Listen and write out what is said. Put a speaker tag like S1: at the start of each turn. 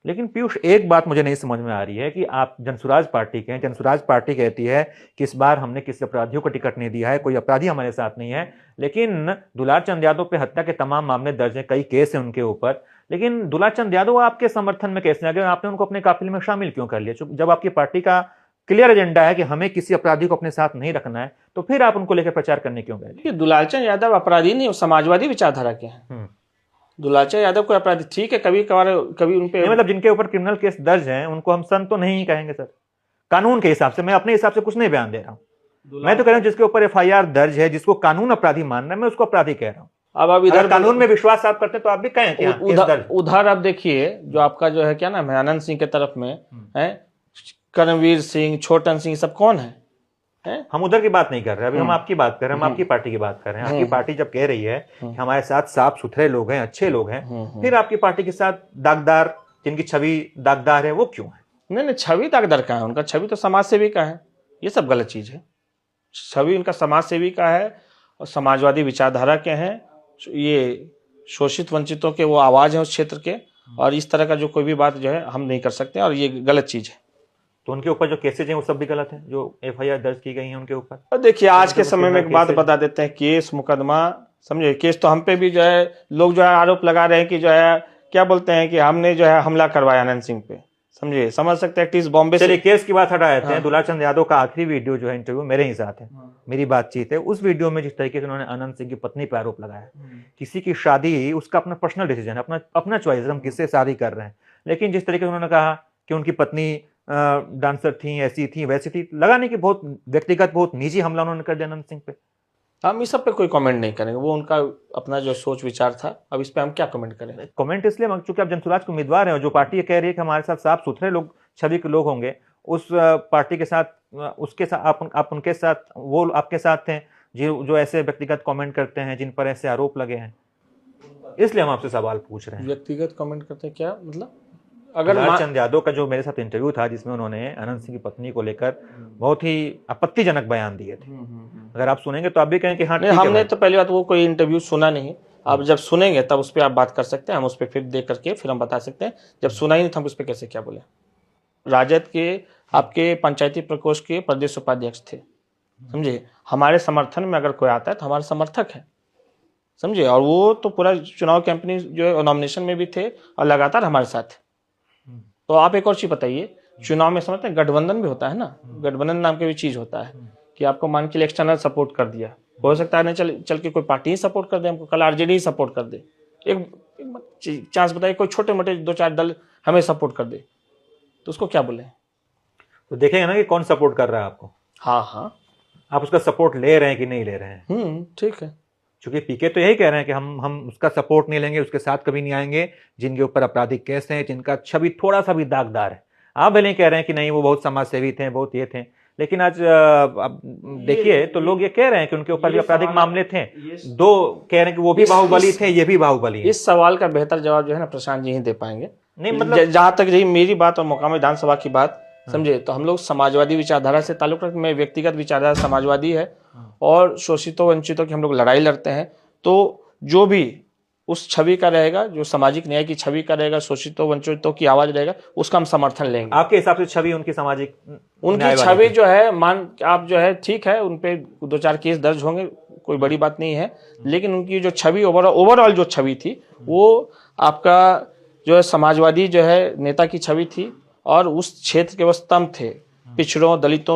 S1: लेकिन पीयूष, एक बात मुझे नहीं समझ में आ रही है कि आप जनसुराज पार्टी के हैं, जनसुराज पार्टी कहती है कि इस बार हमने किसी अपराधियों को टिकट नहीं दिया है, कोई अपराधी हमारे साथ नहीं है, लेकिन दुलार चंद यादव पे हत्या के तमाम मामले दर्ज हैं, कई केस हैं उनके ऊपर, लेकिन दुलार चंद यादव आपके समर्थन में कैसे आ गए? आपने उनको अपने काफिले में शामिल क्यों कर लिया? जब आपकी पार्टी का क्लियर एजेंडा है कि हमें किसी अपराधी को अपने साथ नहीं रखना है, तो फिर आप उनको लेकर प्रचार करने क्यों गए?
S2: दुलालचंद यादव अपराधी नहीं, वो समाजवादी विचारधारा के हैं। दुलालचंद यादव कोई अपराधी ठीक है, कभी उनपे
S1: मतलब जिनके ऊपर क्रिमिनल केस दर्ज हैं उनको हम संत तो नहीं कहेंगे सर, कानून के हिसाब से। मैं अपने हिसाब से कुछ नहीं बयान दे रहा हूं, मैं तो कह रहा हूं जिसके ऊपर एफआईआर दर्ज है, जिसको कानून अपराधी मान रहा है, मैं उसको अपराधी कह रहा हूं।
S2: अब इधर
S1: कानून में विश्वास आप करते तो आप भी कहें।
S2: उधर अब देखिए, जो आपका जो है क्या नाम है, आनंद सिंह के तरफ में है कर्मवीर सिंह, छोटन सिंह, सब कौन है?
S1: हम उधर की बात नहीं कर रहे, अभी हम आपकी बात कर रहे हैं, हम आपकी पार्टी की बात कर रहे हैं। आपकी पार्टी जब कह रही है कि हमारे साथ साफ सुथरे लोग हैं, अच्छे लोग हैं, फिर आपकी पार्टी के साथ दागदार, जिनकी छवि दागदार है, वो क्यों है?
S2: नहीं, छवि दागदार का है, उनका छवि तो समाज सेवी का है। ये सब गलत चीज है। छवि उनका समाज सेवी का है और समाजवादी विचारधारा के हैं, ये शोषित वंचितों के वो आवाज है उस क्षेत्र के, और इस तरह का जो कोई भी बात जो है हम नहीं कर सकते, और ये गलत चीज है।
S1: तो उनके ऊपर जो केसेज हैं वो सब भी गलत हैं, जो एफआईआर दर्ज की गई है उनके ऊपर।
S2: देखिए, आज के समय में एक बात बता देते हैं, केस मुकदमा, समझे, केस तो हम पे भी जो है लोग जो है आरोप लगा रहे हैं कि जो है क्या बोलते हैं कि हमने जो है हमला करवाया आनंद सिंह पे, समझे, समझ सकते हैं। एटलीस्ट बॉम्बे से
S1: केस की बात हटा देते हैं। दुलार चंद यादव का आखिरी वीडियो जो है, इंटरव्यू मेरे ही साथ है, मेरी बातचीत है, उस वीडियो में जिस तरीके से उन्होंने आनंद सिंह की पत्नी पर आरोप लगाया, किसी की शादी उसका अपना पर्सनल डिसीजन है, अपना चॉइस, हम किससे शादी कर रहे हैं, लेकिन जिस तरीके से उन्होंने कहा कि उनकी पत्नी डांसर थी, ऐसी थी, वैसी थी, लगाने की बहुत व्यक्तिगत, बहुत निजी हमला उन्होंने कर दिया आनंद सिंह पे।
S2: हम इस सब पे कोई कमेंट नहीं करेंगे, वो उनका अपना जो सोच विचार था, अब इस पे हम क्या कमेंट करेंगे?
S1: कमेंट इसलिए चूंकि आप जनसुराज के उम्मीदवार हैं, जो पार्टी कह रही है कि हमारे साथ साफ सुथरे लोग, छवि के लोग होंगे, उस पार्टी के साथ, उसके साथ आप उनके साथ, वो आपके साथ थे जो ऐसे व्यक्तिगत कमेंट करते हैं, जिन पर ऐसे आरोप लगे हैं, इसलिए हम आपसे सवाल पूछ रहे हैं।
S2: व्यक्तिगत कमेंट करते हैं क्या मतलब?
S1: अगर चंद यादव का जो मेरे साथ इंटरव्यू था, जिसमें उन्होंने आनंद सिंह की पत्नी को लेकर बहुत ही आपत्तिजनक बयान दिए थे, अगर आप सुनेंगे तो आप भी कहें कि हाँ,
S2: हमने तो पहली बात वो कोई इंटरव्यू सुना नहीं। आप जब सुनेंगे तब उस पर आप बात कर सकते हैं, हम उस पर फिर देख करके फिर हम बता सकते हैं। जब सुना ही नहीं था, हम उस पर कैसे क्या बोले? राजद के आपके पंचायती प्रकोष्ठ के प्रदेश उपाध्यक्ष थे, समझे, हमारे समर्थन में अगर कोई आता है तो हमारे समर्थक है, समझे, और वो तो पूरा चुनाव कैंपेनिंग जो नॉमिनेशन में भी थे और लगातार हमारे साथ। तो आप एक और चीज बताइए, चुनाव में समझते हैं गठबंधन भी होता है ना, गठबंधन नाम की भी चीज होता है कि आपको मान के लिए एक्सटर्नल सपोर्ट कर दिया, हो सकता है ना चल के कोई पार्टी ही सपोर्ट कर दे हमको, कल आरजेडी ही सपोर्ट कर दे। एक चांस बताइए, कोई छोटे मोटे 2-4 दल हमें सपोर्ट कर दे, तो उसको क्या बोले?
S1: तो देखेंगे ना कि कौन सपोर्ट कर रहा है आपको।
S2: हाँ,
S1: आप उसका सपोर्ट ले रहे हैं कि नहीं ले रहे हैं?
S2: ठीक है।
S1: क्योंकि पीके तो यही कह रहे हैं कि हम उसका सपोर्ट नहीं लेंगे, उसके साथ कभी नहीं आएंगे जिनके ऊपर आपराधिक केस हैं, जिनका छवि थोड़ा सा भी दागदार है। आप भले कह रहे हैं कि नहीं वो बहुत समाज सेवी थे, बहुत ये थे, लेकिन आज देखिए तो लोग ये कह रहे हैं कि उनके ऊपर भी आपराधिक मामले थे। दो कह रहे हैं कि वो भी बाहुबली थे, ये भी बाहुबली।
S2: इस सवाल का बेहतर जवाब जो है ना प्रशांत जी ही दे पाएंगे।
S1: नहीं मतलब
S2: जहां तक रही मेरी बात और मोकामा विधानसभा की बात, समझे, तो हम लोग समाजवादी विचारधारा से ताल्लुक रखते हैं। व्यक्तिगत विचारधारा समाजवादी है और शोषितों वंचितों की हम लोग लड़ाई लड़ते हैं। तो जो भी उस छवि का रहेगा, जो सामाजिक न्याय की छवि का रहेगा, शोषितों वंचितों की आवाज रहेगा, उसका हम समर्थन लेंगे।
S1: आपके हिसाब से छवि उनकी सामाजिक,
S2: उनकी छवि जो है, मान आप जो है ठीक है, उनपे 2-4 केस दर्ज होंगे, कोई बड़ी बात नहीं है, लेकिन उनकी जो छवि ओवरऑल जो छवि थी, वो आपका जो है समाजवादी जो है नेता की छवि थी, और उस क्षेत्र के वो स्तंभ थे, पिछड़ों, दलितों